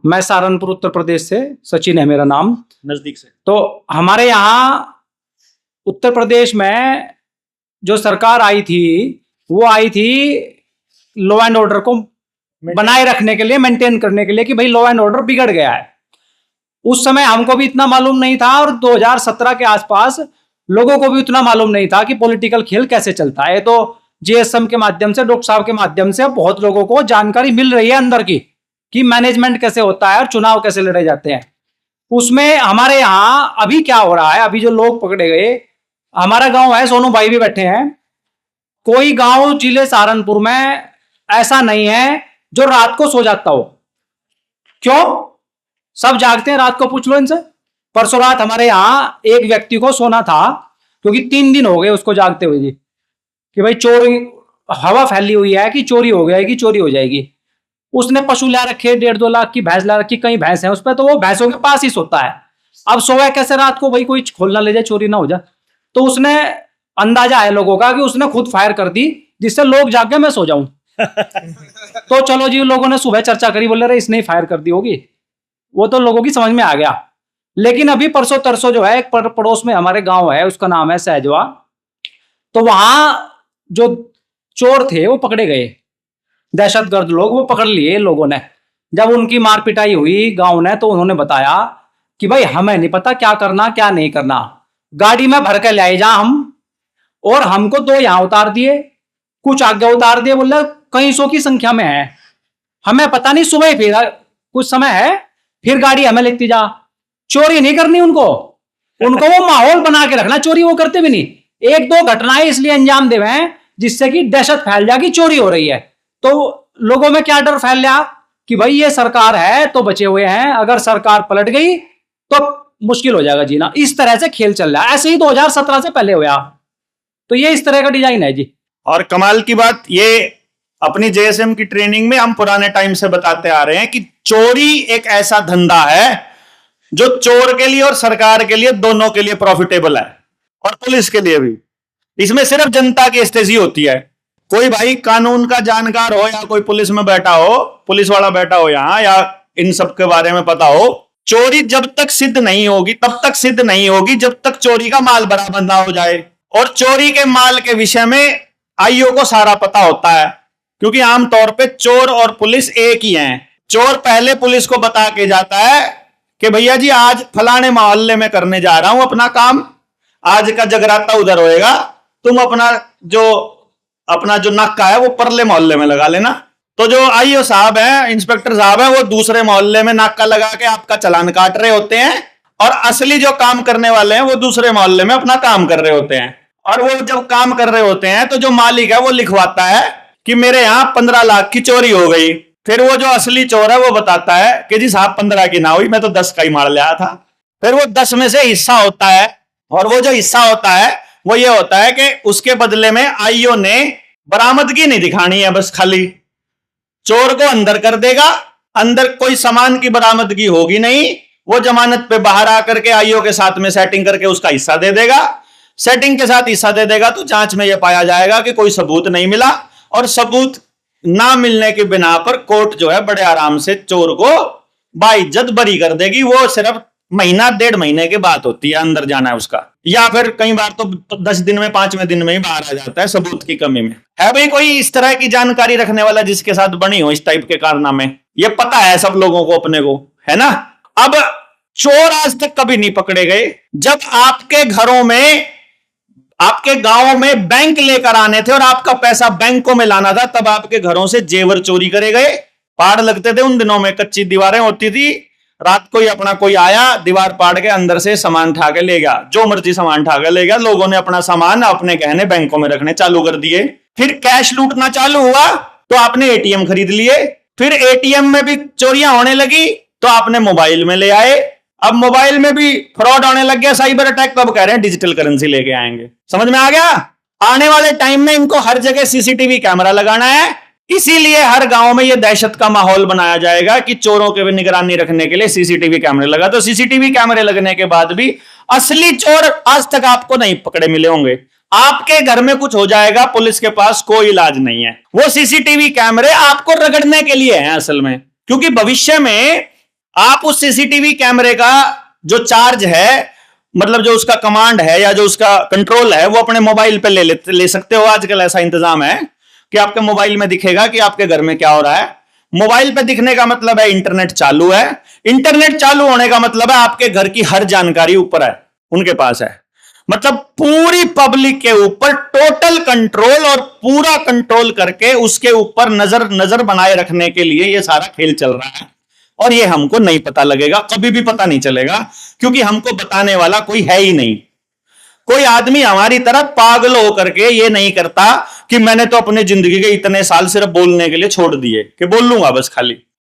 मैं सहारनपुर उत्तर प्रदेश से, सचिन है मेरा नाम, नजदीक से। तो हमारे यहाँ उत्तर प्रदेश में जो सरकार आई थी वो आई थी लॉ एंड ऑर्डर को बनाए रखने के लिए, मेंटेन करने के लिए कि भाई लॉ एंड ऑर्डर बिगड़ गया है। उस समय हमको भी इतना मालूम नहीं था और 2017 के आसपास लोगों को भी उतना मालूम नहीं था कि पॉलिटिकल खेल कैसे चलता है। तो जीएसएम के माध्यम से, डॉक्टर साहब के माध्यम से बहुत लोगों को जानकारी मिल रही है अंदर की कि मैनेजमेंट कैसे होता है और चुनाव कैसे लड़े जाते हैं। उसमें हमारे यहाँ अभी क्या हो रहा है, अभी जो लोग पकड़े गए, हमारा गांव है, सोनू भाई भी बैठे हैं, कोई गांव जिले सहारनपुर में ऐसा नहीं है जो रात को सो जाता हो। क्यों? सब जागते हैं रात को, पूछ लो इनसे। परसों रात हमारे यहाँ एक व्यक्ति को सोना था, क्योंकि 3 दिन हो गए उसको जागते हुए जी, कि भाई चोरी, हवा फैली हुई है कि चोरी हो जाएगी, चोरी हो जाएगी। उसने पशु ला रखे, 1.5-2 लाख की भैंस ला रखी, कई भैंस है उस पर, तो वो भैंसों के पास ही सोता है। अब सोया कैसे रात को, भाई कोई खोलना ले जाए, चोरी ना हो जाए। तो उसने, अंदाजा है लोगों का कि उसने खुद फायर कर दी जिससे लोग जागे मैं सो जाऊं। तो चलो जी, लोगों ने सुबह चर्चा करी, बोले रहे इसने ही फायर कर दी होगी, वो तो लोगों की समझ में आ गया। लेकिन अभी परसों तरसों जो है, एक पड़ोस में हमारे गांव है, उसका नाम है सहजवा, तो वहां जो चोर थे वो पकड़े गए, दहशतगर्द लोग, वो पकड़ लिए लोगों ने। जब उनकी मार पिटाई हुई गांव ने, तो उन्होंने बताया कि भाई हमें नहीं पता क्या करना क्या नहीं करना, गाड़ी में भर के ले आए जा हम, और हमको 2 यहां उतार दिए, कुछ आगे उतार दिए, बोले कई सौ की संख्या में है, हमें पता नहीं, सुबह फिर कुछ समय है, फिर गाड़ी हमें लेती जा। चोरी नहीं करनी उनको वो माहौल बना के रखना, चोरी वो करते भी नहीं। 1-2 घटनाएं इसलिए अंजाम देवे हैं जिससे कि दहशत फैल जाए कि चोरी हो रही है। तो लोगों में क्या डर फैल गया कि भाई ये सरकार है तो बचे हुए हैं, अगर सरकार पलट गई तो मुश्किल हो जाएगा जीना। इस तरह से खेल चल रहा है, ऐसे ही 2017 से पहले हुआ। तो ये इस तरह का डिजाइन है जी। और कमाल की बात, ये अपनी जेएसएम की ट्रेनिंग में हम पुराने टाइम से बताते आ रहे हैं कि चोरी एक ऐसा धंधा है जो चोर के लिए और सरकार के लिए, दोनों के लिए प्रॉफिटेबल है, और पुलिस के लिए भी। इसमें सिर्फ जनता की एस्तेजी होती है। कोई भाई कानून का जानकार हो या कोई पुलिस में बैठा हो, पुलिस वाला बैठा हो यहां, या इन सब के बारे में पता हो, चोरी जब तक सिद्ध नहीं होगी, तब तक सिद्ध नहीं होगी जब तक चोरी का माल बराबर ना हो जाए। और चोरी के माल के विषय में आईओ को सारा पता होता है, क्योंकि आमतौर पे चोर और पुलिस एक ही हैं। चोर पहले पुलिस को बता के जाता है कि भैया जी आज फलाने मोहल्ले में करने जा रहा हूं अपना काम, आज का जगराता उधर होएगा, तुम अपना जो नाका है वो परले मोहल्ले में लगा लेना। तो जो आईओ साहब है, इंस्पेक्टर साहब है, वो दूसरे मोहल्ले में नाका लगा के आपका चालान काट रहे होते हैं, और असली जो काम करने वाले हैं वो दूसरे मोहल्ले में अपना काम कर रहे होते हैं। और वो जब काम कर रहे होते हैं तो जो मालिक है वो लिखवाता है कि मेरे यहां 15 लाख की चोरी हो गई। फिर वो जो असली चोर है वो बताता है कि जी साहब 15 की ना हुई, मैं तो 10 का ही मार लिया था। फिर वो 10 में से हिस्सा होता है, और वो जो हिस्सा होता है वो ये होता है कि उसके बदले में आईओ ने बरामदगी नहीं दिखानी है, बस खाली चोर को अंदर कर देगा, अंदर कोई सामान की बरामदगी होगी नहीं, वो जमानत पे बाहर आकर के आईओ के साथ में सेटिंग करके उसका हिस्सा दे देगा। सेटिंग के साथ हिस्सा दे देगा तो जांच में यह पाया जाएगा कि कोई सबूत नहीं मिला, और सबूत ना मिलने की बिना पर कोर्ट जो है बड़े आराम से चोर को बाइज्जत बरी कर देगी। वो सिर्फ महीना 1.5 महीने की बात होती है अंदर जाना है उसका, या फिर कई बार तो 10 दिन में, 5वें दिन में ही बाहर आ जाता है सबूत की कमी में। है भाई कोई इस तरह की जानकारी रखने वाला जिसके साथ बनी हो इस टाइप के कारनामे? ये पता है सब लोगों को, अपने को, है ना। अब चोर आज तक कभी नहीं पकड़े गए। जब आपके घरों में, आपके गांवों में बैंक लेकर आने थे और आपका पैसा बैंकों में लाना था, तब आपके घरों से जेवर चोरी करे गए। पाड़ लगते थे उन दिनों में, कच्ची दीवारें होती थी, रात को ही अपना कोई आया, दीवार पाड़ के अंदर से सामान उठा के ले गया, जो मर्जी सामान उठा के ले गया। लोगों ने अपना सामान, अपने गहने बैंकों में रखने चालू कर दिए। फिर कैश लूटना चालू हुआ तो आपने एटीएम खरीद लिए। फिर एटीएम में भी चोरियां होने लगी तो आपने मोबाइल में ले आए। अब मोबाइल में भी फ्रॉड होने लग गया, साइबर अटैक। तो अब कह रहे हैं डिजिटल करेंसी लेके आएंगे। समझ में आ गया? आने वाले टाइम में इनको हर जगह सीसीटीवी कैमरा लगाना है। इसीलिए हर गांव में यह दहशत का माहौल बनाया जाएगा कि चोरों के भी निगरानी रखने के लिए सीसीटीवी कैमरे लगा। तो सीसीटीवी कैमरे लगने के बाद भी असली चोर आज तक आपको नहीं पकड़े मिले होंगे। आपके घर में कुछ हो जाएगा, पुलिस के पास कोई इलाज नहीं है। वो सीसीटीवी कैमरे आपको रगड़ने के लिए हैं असल में, क्योंकि भविष्य में आप उस सीसीटीवी कैमरे का जो चार्ज है, मतलब जो उसका कमांड है या जो उसका कंट्रोल है, वो अपने मोबाइल पे ले सकते हो। आजकल ऐसा इंतजाम है कि आपके मोबाइल में दिखेगा कि आपके घर में क्या हो रहा है। मोबाइल पे दिखने का मतलब है इंटरनेट चालू है। इंटरनेट चालू होने का मतलब है आपके घर की हर जानकारी ऊपर है, उनके पास है। मतलब पूरी पब्लिक के ऊपर टोटल कंट्रोल, और पूरा कंट्रोल करके उसके ऊपर नजर बनाए रखने के लिए ये सारा खेल चल रहा है। और ये हमको नहीं पता लगेगा, कभी भी पता नहीं चलेगा, क्योंकि हमको बताने वाला कोई है ही नहीं। कोई आदमी हमारी तरह पागल होकर के ये नहीं करता कि मैंने तो अपने जिंदगी के इतने साल सिर्फ बोलने के लिए छोड़ दिए कि बोल लूंगा बस खाली।